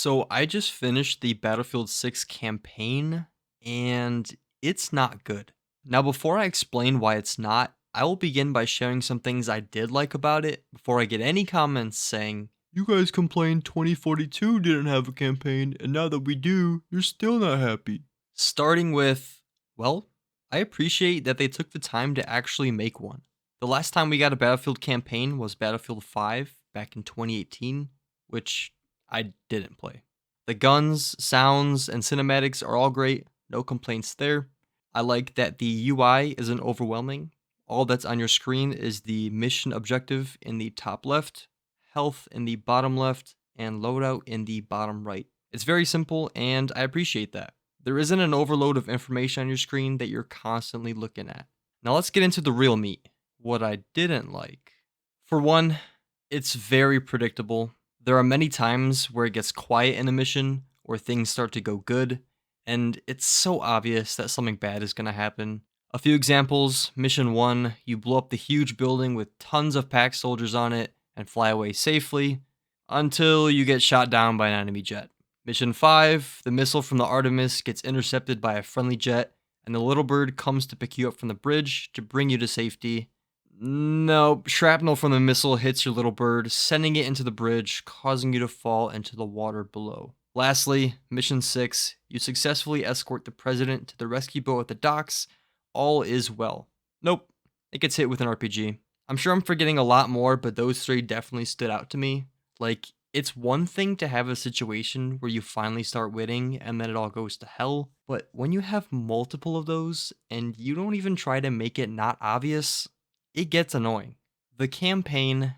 So I just finished the Battlefield 6 campaign and it's not good. Now, before I explain why it's not, I will begin by sharing some things I did like about it before I get any comments saying, "You guys complained 2042 didn't have a campaign, and now that we do, you're still not happy." Starting with, well, I appreciate that they took the time to actually make one. The last time we got a Battlefield campaign was Battlefield 5 back in 2018, which I didn't play. The guns, sounds, and cinematics are all great, no complaints there. I like that the UI isn't overwhelming. All that's on your screen is the mission objective in the top left, health in the bottom left, and loadout in the bottom right. It's very simple, and I appreciate that. There isn't an overload of information on your screen that you're constantly looking at. Now let's get into the real meat. What I didn't like. For one, it's very predictable. There are many times where it gets quiet in a mission, or things start to go good, and it's so obvious that something bad is going to happen. A few examples: Mission 1, you blow up the huge building with tons of pack soldiers on it and fly away safely, until you get shot down by an enemy jet. Mission 5, the missile from the Artemis gets intercepted by a friendly jet, and the little bird comes to pick you up from the bridge to bring you to safety. No, shrapnel from the missile hits your little bird, sending it into the bridge, causing you to fall into the water below. Lastly, Mission 6, you successfully escort the president to the rescue boat at the docks. All is well. Nope, it gets hit with an RPG. I'm sure I'm forgetting a lot more, but those three definitely stood out to me. Like, it's one thing to have a situation where you finally start winning and then it all goes to hell, but when you have multiple of those and you don't even try to make it not obvious, it gets annoying. The campaign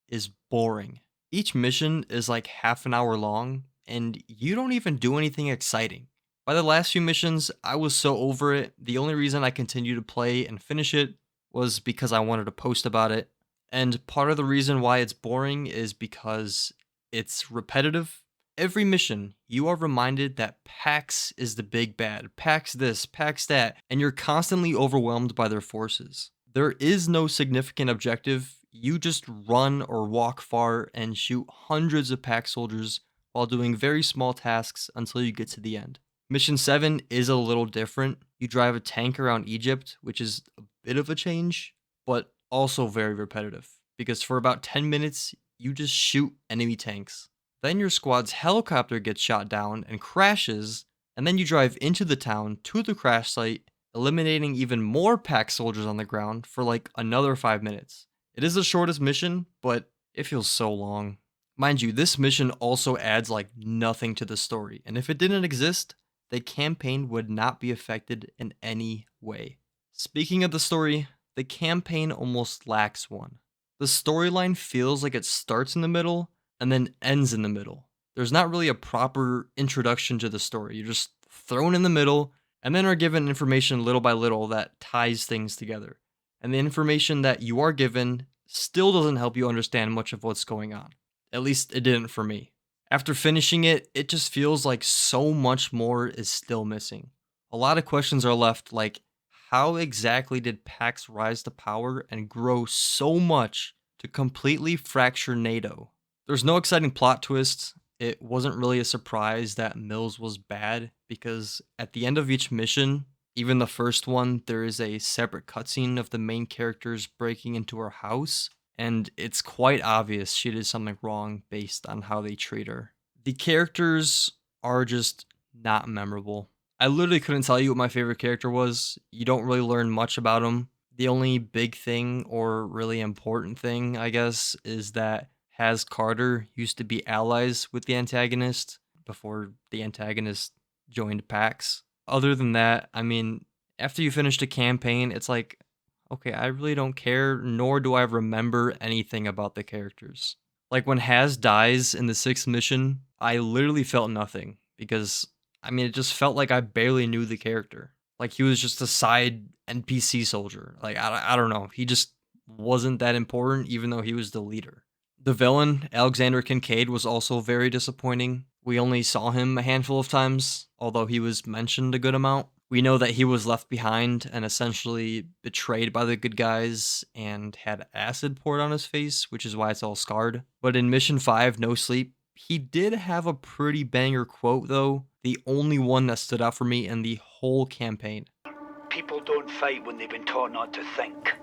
is boring. Each mission is like half an hour long, and you don't even do anything exciting. By the last few missions, I was so over it. The only reason I continued to play and finish it was because I wanted to post about it. And part of the reason why it's boring is because it's repetitive. Every mission, you are reminded that PAX is the big bad, PAX this, PAX that, and you're constantly overwhelmed by their forces. There is no significant objective. You just run or walk far and shoot hundreds of pack soldiers while doing very small tasks until you get to the end. Mission 7 is a little different. You drive a tank around Egypt, which is a bit of a change, but also very repetitive, because for about 10 minutes, you just shoot enemy tanks. Then your squad's helicopter gets shot down and crashes, and then you drive into the town to the crash site, eliminating even more pack soldiers on the ground for like another 5 minutes. It is the shortest mission, but it feels so long. Mind you, this mission also adds like nothing to the story, and if it didn't exist, the campaign would not be affected in any way. Speaking of the story, the campaign almost lacks one. The storyline feels like it starts in the middle and then ends in the middle. There's not really a proper introduction to the story. You're just thrown in the middle and then are given information little by little that ties things together. And the information that you are given still doesn't help you understand much of what's going on. At least it didn't for me. After finishing it, it just feels like so much more is still missing. A lot of questions are left, like how exactly did PAX rise to power and grow so much to completely fracture NATO? There's no exciting plot twists. It wasn't really a surprise that Mills was bad, because at the end of each mission, even the first one, there is a separate cutscene of the main characters breaking into her house, and it's quite obvious she did something wrong based on how they treat her. The characters are just not memorable. I literally couldn't tell you what my favorite character was. You don't really learn much about him. The only big thing, or really important thing, I guess, is that Has Carter used to be allies with the antagonist before the antagonist joined PAX. Other than that, I mean, after you finish the campaign, it's like, okay, I really don't care, nor do I remember anything about the characters. Like when Has dies in the sixth mission, I literally felt nothing because, I mean, it just felt like I barely knew the character. Like he was just a side NPC soldier. Like, I don't know. He just wasn't that important, even though he was the leader. The villain, Alexander Kincaid, was also very disappointing. We only saw him a handful of times, although he was mentioned a good amount. We know that he was left behind and essentially betrayed by the good guys and had acid poured on his face, which is why it's all scarred. But in Mission 5, No Sleep, He did have a pretty banger quote, though, the only one that stood out for me in the whole campaign. People don't fight when they've been taught not to think.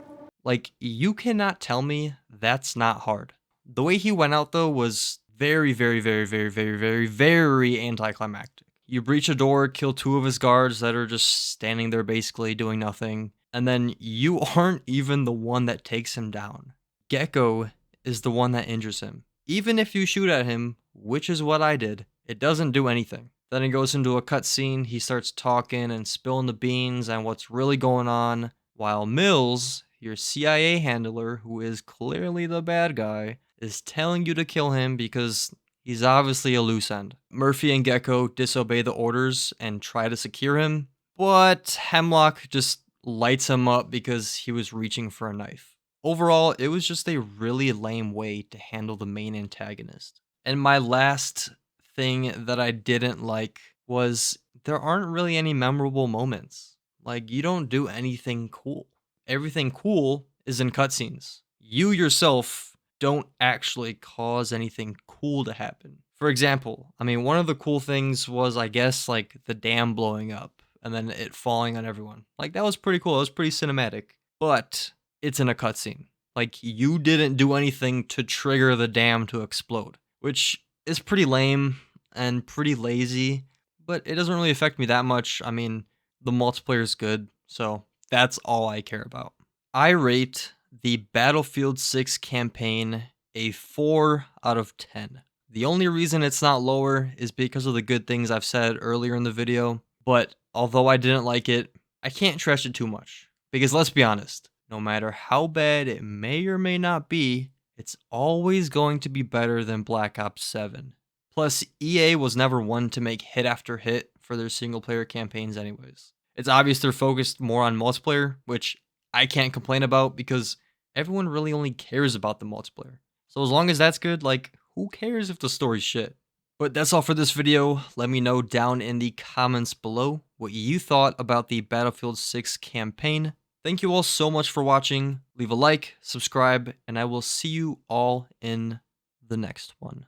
Like, you cannot tell me that's not hard. The way he went out, though, was very, very, very, very, very, very, very anticlimactic. You breach a door, kill two of his guards that are just standing there basically doing nothing, and then you aren't even the one that takes him down. Gecko is the one that injures him. Even if you shoot at him, which is what I did, it doesn't do anything. Then it goes into a cutscene, he starts talking and spilling the beans on what's really going on, while Mills, your CIA handler, who is clearly the bad guy, is telling you to kill him because he's obviously a loose end. Murphy and Gecko disobey the orders and try to secure him, but Hemlock just lights him up because he was reaching for a knife. Overall, it was just a really lame way to handle the main antagonist. And my last thing that I didn't like was there aren't really any memorable moments. Like, you don't do anything cool. Everything cool is in cutscenes. You yourself don't actually cause anything cool to happen. For example, I mean, one of the cool things was, I guess, like the dam blowing up and then it falling on everyone. Like, that was pretty cool. It was pretty cinematic. But it's in a cutscene. Like, you didn't do anything to trigger the dam to explode, which is pretty lame and pretty lazy, but it doesn't really affect me that much. I mean, the multiplayer is good, so that's all I care about. I rate the Battlefield 6 campaign a 4 out of 10. The only reason it's not lower is because of the good things I've said earlier in the video, but although I didn't like it, I can't trash it too much. Because let's be honest, no matter how bad it may or may not be, it's always going to be better than Black Ops 7. Plus, EA was never one to make hit after hit for their single player campaigns anyways. It's obvious they're focused more on multiplayer, which I can't complain about because everyone really only cares about the multiplayer. So as long as that's good, like, who cares if the story's shit? But that's all for this video. Let me know down in the comments below what you thought about the Battlefield 6 campaign. Thank you all so much for watching. Leave a like, subscribe, and I will see you all in the next one.